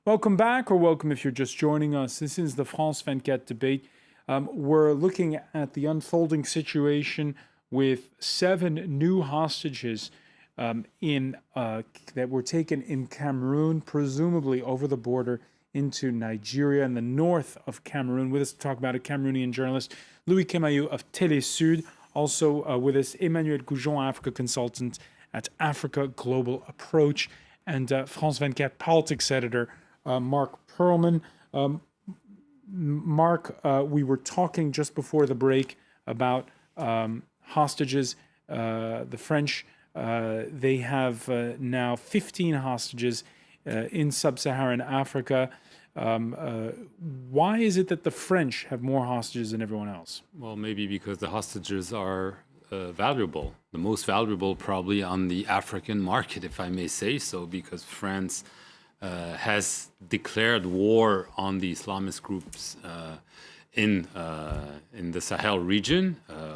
Welcome back, or welcome if you're just joining us. This is the France 24 debate. We're looking at the unfolding situation with 7 new hostages that were taken in Cameroon, presumably over the border into Nigeria in the north of Cameroon. With us to talk about it, Cameroonian journalist Louis Kemayou of Télé Sud. Also with us, Emmanuel Goujon, Africa consultant at Africa Global Approach, and France 24 politics editor Mark Perlman. Mark, we were talking just before the break about hostages. The French, they have now 15 hostages in sub-Saharan Africa. Why is it that the French have more hostages than everyone else? Well, maybe because the hostages are valuable, the most valuable probably on the African market, if I may say so, because France has declared war on the Islamist groups in the Sahel region,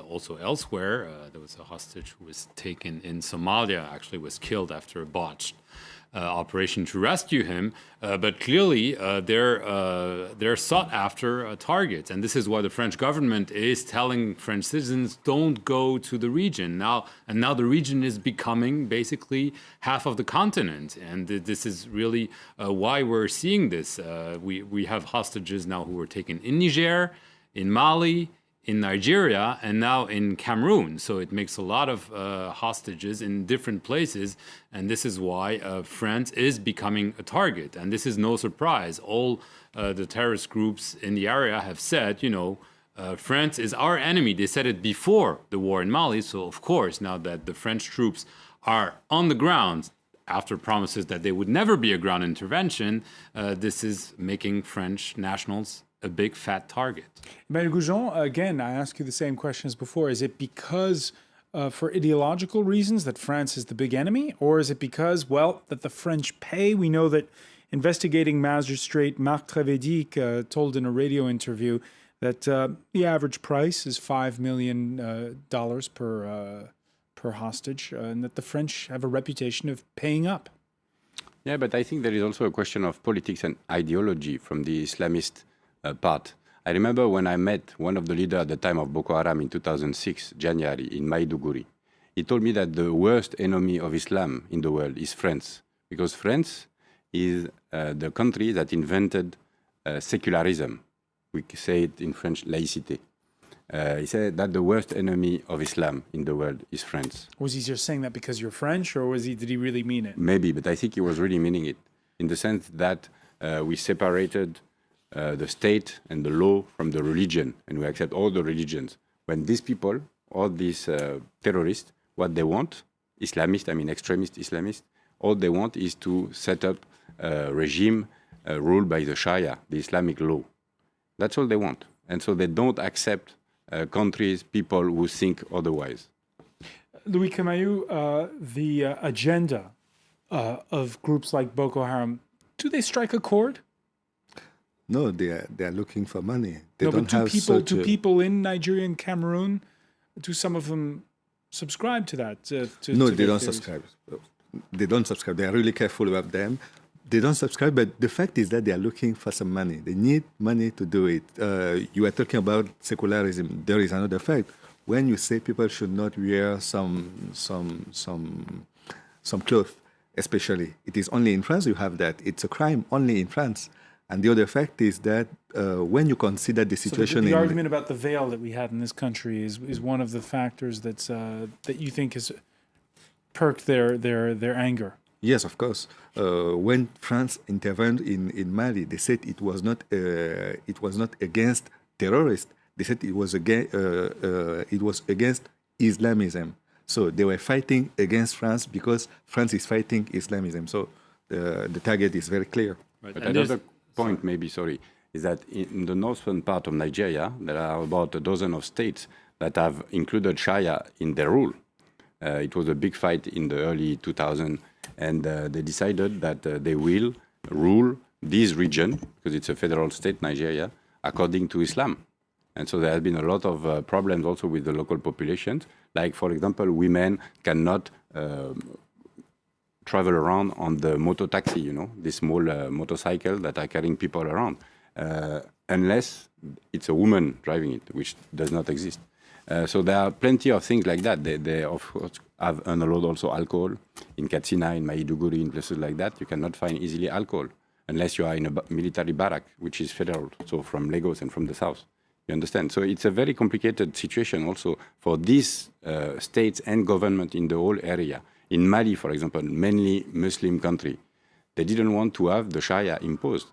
also elsewhere. There was a hostage who was taken in Somalia, actually was killed after a botched operation to rescue him. But clearly, they're sought after targets. And this is why the French government is telling French citizens, don't go to the region. Now the region is becoming basically half of the continent. And this is really why we're seeing this. We have hostages now who were taken in Niger, in Mali, in Nigeria, and now in Cameroon. So it makes a lot of hostages in different places. And this is why France is becoming a target. And this is no surprise. All the terrorist groups in the area have said, France is our enemy. They said it before the war in Mali. So of course, now that the French troops are on the ground, after promises that there would never be a ground intervention, this is making French nationals a big fat target. Emmanuel Goujon, again, I ask you the same question as before. Is it because for ideological reasons that France is the big enemy? Or is it because, well, that the French pay? We know that investigating magistrate Marc Trévédic told in a radio interview that the average price is $5 million per hostage, and that the French have a reputation of paying up. Yeah, but I think there is also a question of politics and ideology from the Islamist part. I remember when I met one of the leaders at the time of Boko Haram in 2006, January, in Maiduguri. He told me that the worst enemy of Islam in the world is France, because France is the country that invented secularism. We say it in French, laïcité. He said that the worst enemy of Islam in the world is France. Was he just saying that because you're French, or did he really mean it? Maybe, but I think he was really meaning it, in the sense that we separated the state and the law from the religion, and we accept all the religions. When these people, all these terrorists, what they want, Islamists, I mean extremist Islamists, all they want is to set up a regime ruled by the Sharia, the Islamic law. That's all they want. And so they don't accept countries, people who think otherwise. Louis Kemayou, the agenda of groups like Boko Haram, do they strike a chord? No, they are looking for money. Do people in Nigeria and Cameroon, do some of them subscribe to that? No, they don't subscribe. They don't subscribe. They are really careful about them. They don't subscribe, but the fact is that they are looking for some money. They need money to do it. You are talking about secularism. There is another fact. When you say people should not wear some clothes, especially, it is only in France you have that. It's a crime only in France. And the other fact is that when you consider the situation... So the argument about the veil that we had in this country is one of the factors that you think has perked their anger. Yes, of course. When France intervened in Mali, they said it was not against terrorists. They said it was against Islamism. So they were fighting against France because France is fighting Islamism. So the target is very clear. Right. But another point, is that in the northern part of Nigeria, there are about a dozen of states that have included Sharia in their rule. It was a big fight in the early 2000s, and they decided that they will rule this region, because it's a federal state, Nigeria, according to Islam. And so there has been a lot of problems also with the local populations. Like, for example, women cannot travel around on the moto taxi, you know, this small motorcycle that are carrying people around, unless it's a woman driving it, which does not exist. So there are plenty of things like that. They of course have unallowed also alcohol in Katsina, in Maiduguri, in places like that. You cannot find easily alcohol unless you are in a military barrack, which is federal, so from Lagos and from the south. You understand? So it's a very complicated situation also for these states and government in the whole area. In Mali, for example, mainly Muslim country, they didn't want to have the Sharia imposed.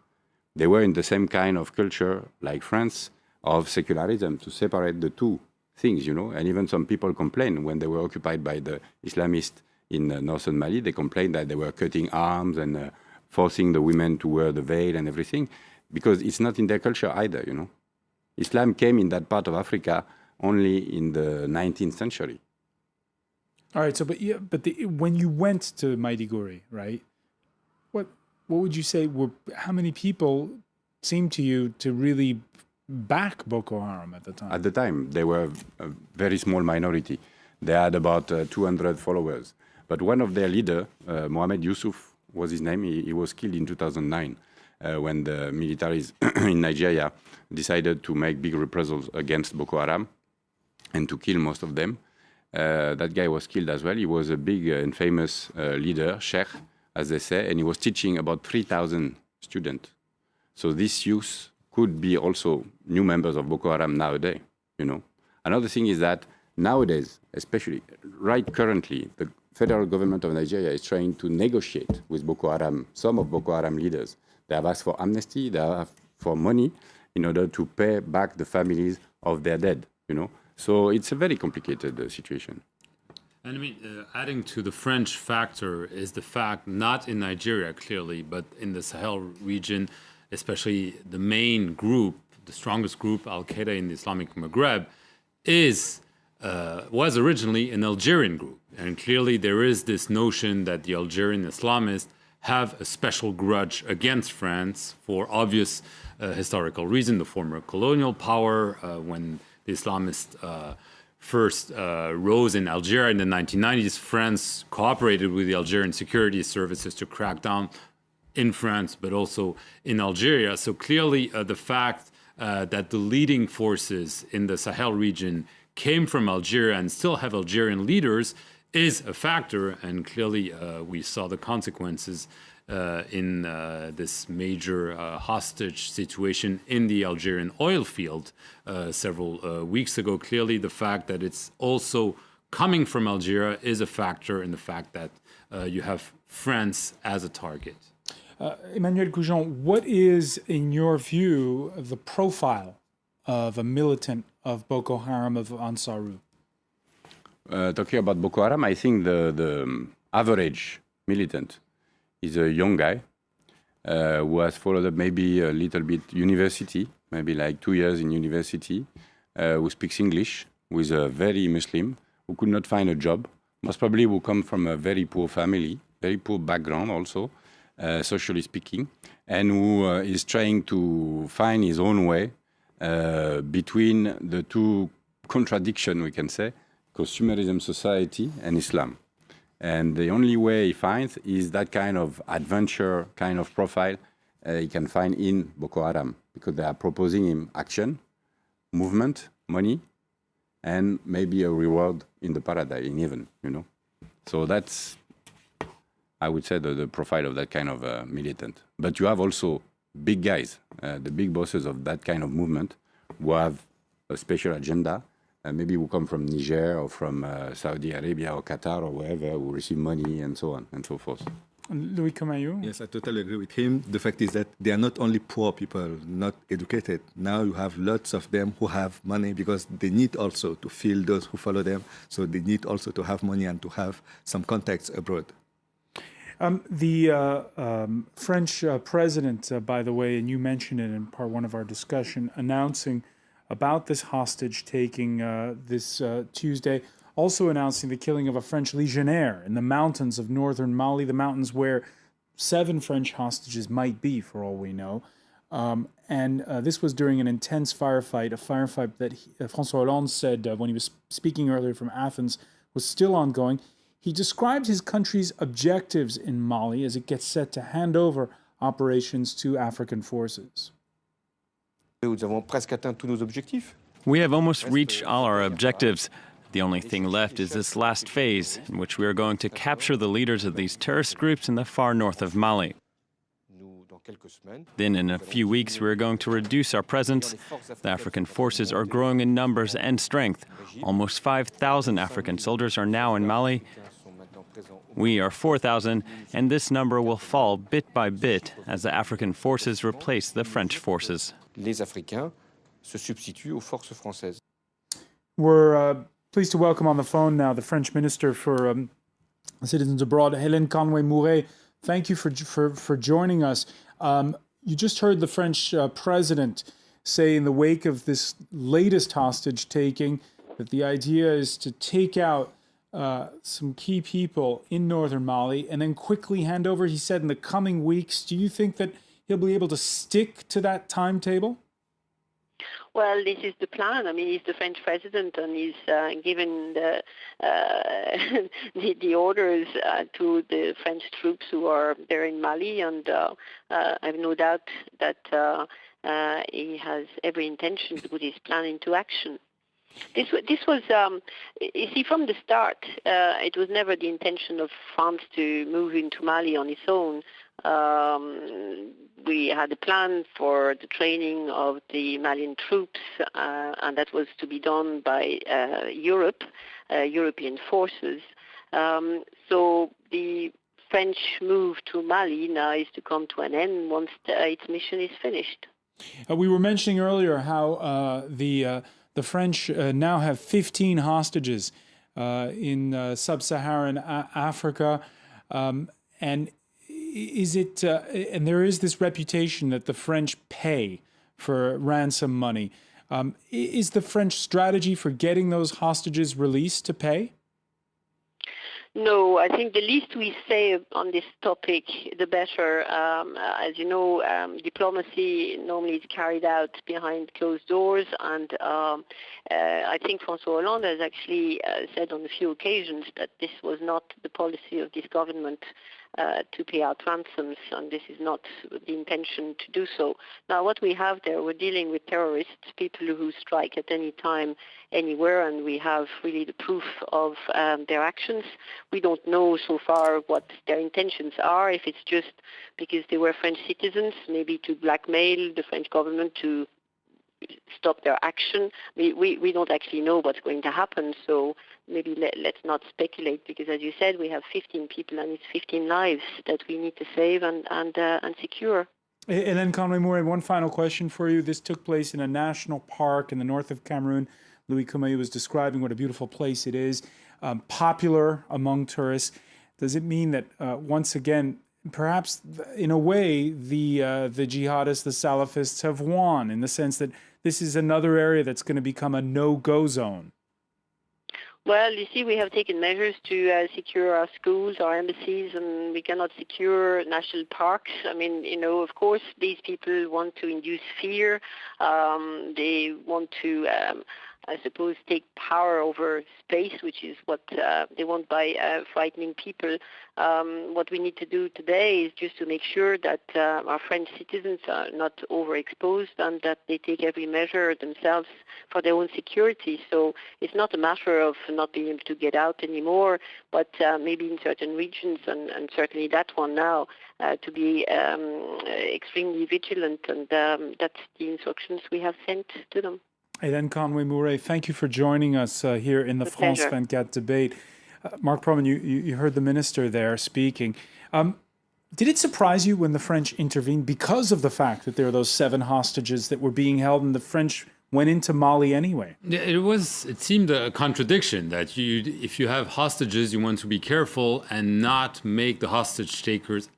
They were in the same kind of culture like France of secularism, to separate the two things, you know. And even some people complained when they were occupied by the Islamists in northern Mali. They complained that they were cutting arms and forcing the women to wear the veil and everything, because it's not in their culture either, you know. Islam came in that part of Africa only in the 19th century. All right. So, when you went to Maiduguri, right? What would you say were, how many people seemed to you to really back Boko Haram at the time? At the time, they were a very small minority. They had about 200 followers. But one of their leaders, Mohamed Yusuf was his name, he was killed in 2009 when the militaries in Nigeria decided to make big reprisals against Boko Haram and to kill most of them. That guy was killed as well. He was a big and famous leader, sheikh, as they say, and he was teaching about 3,000 students. So this youth could be also new members of Boko Haram nowadays, you know. Another thing is that nowadays, especially right currently, the federal government of Nigeria is trying to negotiate with Boko Haram, some of Boko Haram leaders. They have asked for amnesty, they have asked for money in order to pay back the families of their dead, you know. So it's a very complicated situation. And I mean, adding to the French factor is the fact, not in Nigeria clearly, but in the Sahel region, especially the main group, the strongest group, Al-Qaeda in the Islamic Maghreb, was originally an Algerian group. And clearly there is this notion that the Algerian Islamists have a special grudge against France for obvious historical reason, the former colonial power, when the Islamists first rose in Algeria in the 1990s, France cooperated with the Algerian security services to crack down in France, but also in Algeria. So clearly the fact that the leading forces in the Sahel region came from Algeria and still have Algerian leaders is a factor. And clearly we saw the consequences in this major hostage situation in the Algerian oil field several weeks ago. Clearly the fact that it's also coming from Algeria is a factor in the fact that you have France as a target. Emmanuel Goujon, what is, in your view, the profile of a militant of Boko Haram, of Ansaru? Talking about Boko Haram, I think the average militant is a young guy who has followed up maybe a little bit university, maybe like 2 years in university, who speaks English, who is a very Muslim, who could not find a job, most probably who come from a very poor family, very poor background also, socially speaking, and who is trying to find his own way between the two contradictions, we can say, consumerism society and Islam. And the only way he finds is that kind of adventure, kind of profile he can find in Boko Haram, because they are proposing him action, movement, money, and maybe a reward in the paradise, in heaven, you know. So that's, I would say, the profile of that kind of militant. But you have also big guys, the big bosses of that kind of movement, who have a special agenda, maybe who come from Niger or from Saudi Arabia or Qatar or wherever, who receive money and so on and so forth. Louis Comayou? Yes, I totally agree with him. The fact is that they are not only poor people, not educated. Now you have lots of them who have money because they need also to feel those who follow them. So they need also to have money and to have some contacts abroad. The French president, by the way, and you mentioned it in part one of our discussion, announcing about this hostage taking this Tuesday, also announcing the killing of a French legionnaire in the mountains of northern Mali, the mountains where 7 French hostages might be, for all we know. And this was during an intense firefight, a firefight that François Hollande said when he was speaking earlier from Athens was still ongoing. He described his country's objectives in Mali as it gets set to hand over operations to African forces. Nous avons presque atteint tous nos objectifs. We have almost reached all our objectives. The only thing left is this last phase, in which we are going to capture the leaders of these terrorist groups in the far north of Mali. Then in a few weeks, we are going to reduce our presence. The African forces are growing in numbers and strength. Almost 5,000 African soldiers are now in Mali. We are 4,000, and this number will fall bit by bit as the African forces replace the French forces. Les Africains se substituent aux forces françaises. We're pleased to welcome on the phone now the French Minister for Citizens Abroad, Hélène Conway-Mouret. Thank you for joining us. You just heard the French president say in the wake of this latest hostage taking that the idea is to take out some key people in northern Mali and then quickly hand over, he said, in the coming weeks. Do you think that he'll be able to stick to that timetable? Well, this is the plan. I mean, he's the French president, and he's given the orders to the French troops who are there in Mali, and I have no doubt that he has every intention to put his plan into action. This was, you see, from the start, it was never the intention of France to move into Mali on its own. We had a plan for the training of the Malian troops, and that was to be done by European forces. So the French move to Mali now is to come to an end once its mission is finished. We were mentioning earlier how the French now have 15 hostages in sub-Saharan Africa, and is it? And there is this reputation that the French pay for ransom money. Is the French strategy for getting those hostages released to pay? No, I think the least we say on this topic, the better. As you know, diplomacy normally is carried out behind closed doors, and I think François Hollande has actually said on a few occasions that this was not the policy of this government to pay out ransoms, and this is not the intention to do so. Now, what we have there, we're dealing with terrorists, people who strike at any time, anywhere, and we have really the proof of their actions. We don't know so far what their intentions are, if it's just because they were French citizens, maybe to blackmail the French government to stop their action. We don't actually know what's going to happen, so maybe let's not speculate, because as you said, we have 15 people and it's 15 lives that we need to save and secure. And then, Conway-Mouret, one final question for you. This took place in a national park in the north of Cameroon. Louis Kumayu was describing what a beautiful place it is, popular among tourists. Does it mean that, once again, perhaps in a way, the jihadists, the Salafists have won, in the sense that this is another area that's going to become a no-go zone? Well, you see, we have taken measures to secure our schools, our embassies, and we cannot secure national parks. I mean, you know, of course, these people want to induce fear. They want to, I suppose, take power over space, which is what they want by frightening people. What we need to do today is just to make sure that our French citizens are not overexposed and that they take every measure themselves for their own security. So it's not a matter of not being able to get out anymore, but maybe in certain regions, and certainly that one now, to be extremely vigilant, and that's the instructions we have sent to them. Hélène Conway-Mouret, thank you for joining us here in the France 24 debate. Mark Proman, you heard the minister there speaking. Did it surprise you when the French intervened because of the fact that there are those 7 hostages that were being held and the French went into Mali anyway? It seemed a contradiction that if you have hostages, you want to be careful and not make the hostage takers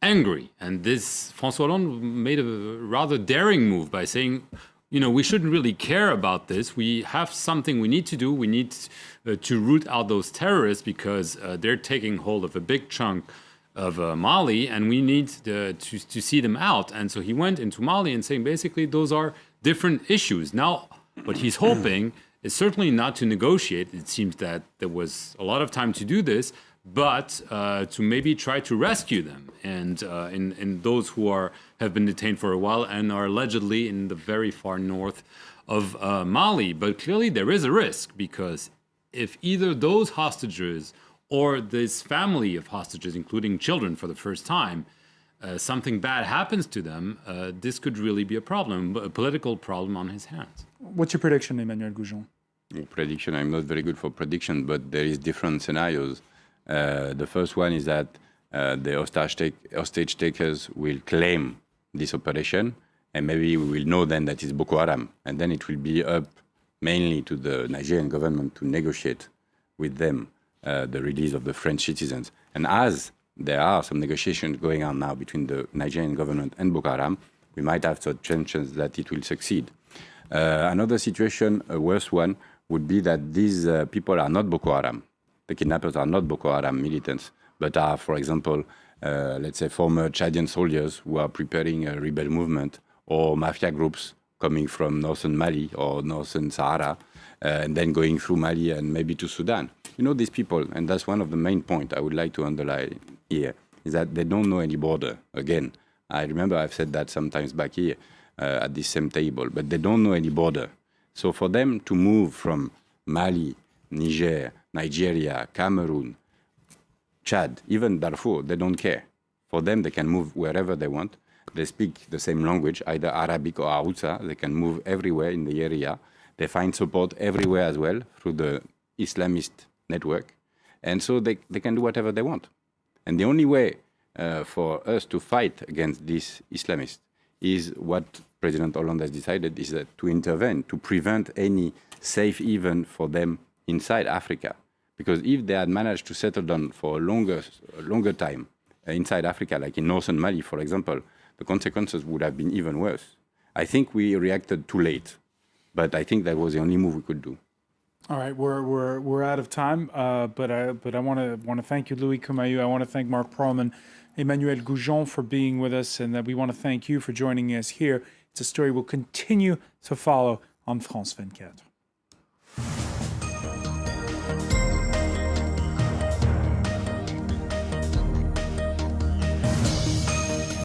angry. And this, François Hollande made a rather daring move by saying, you know, we shouldn't really care about this. We have something we need to do. We need to root out those terrorists because they're taking hold of a big chunk of Mali, and we need to see them out. And so he went into Mali and saying, basically, those are different issues. Now, what he's hoping is certainly not to negotiate. It seems that there was a lot of time to do this, but to maybe try to rescue them and in those who have been detained for a while and are allegedly in the very far north of Mali. But clearly there is a risk, because if either those hostages or this family of hostages, including children for the first time, something bad happens to them, this could really be a problem, a political problem on his hands. What's your prediction, Emmanuel Goujon? Prediction, I'm not very good for prediction, but there is different scenarios. The first one is that the hostage takers will claim this operation, and maybe we will know then that it's Boko Haram, and then it will be up mainly to the Nigerian government to negotiate with them the release of the French citizens. And as there are some negotiations going on now between the Nigerian government and Boko Haram, we might have such chances that it will succeed. Another situation, a worse one, would be that these people are not Boko Haram. The kidnappers are not Boko Haram militants, but are, for example, let's say former Chadian soldiers who are preparing a rebel movement, or mafia groups coming from northern Mali or northern Sahara, and then going through Mali and maybe to Sudan. You know, these people, and that's one of the main points I would like to underline here, is that they don't know any border. Again, I remember I've said that sometimes back here at this same table, but they don't know any border. So for them to move from Mali, Niger, Nigeria, Cameroon, Chad, even Darfur, they don't care. For them, they can move wherever they want. They speak the same language, either Arabic or Hausa. They can move everywhere in the area. They find support everywhere as well through the Islamist network. And so they can do whatever they want. And the only way for us to fight against these Islamists is what President Hollande has decided, is that to intervene, to prevent any safe haven for them inside Africa. Because if they had managed to settle down for a longer time inside Africa, like in northern Mali, for example, the consequences would have been even worse. I think we reacted too late, but I think that was the only move we could do. All right, we're out of time, but I want to thank you, Louis Kumayu. I want to thank Mark Perlman, Emmanuel Goujon for being with us, and we want to thank you for joining us here. It's a story we'll continue to follow on France 24.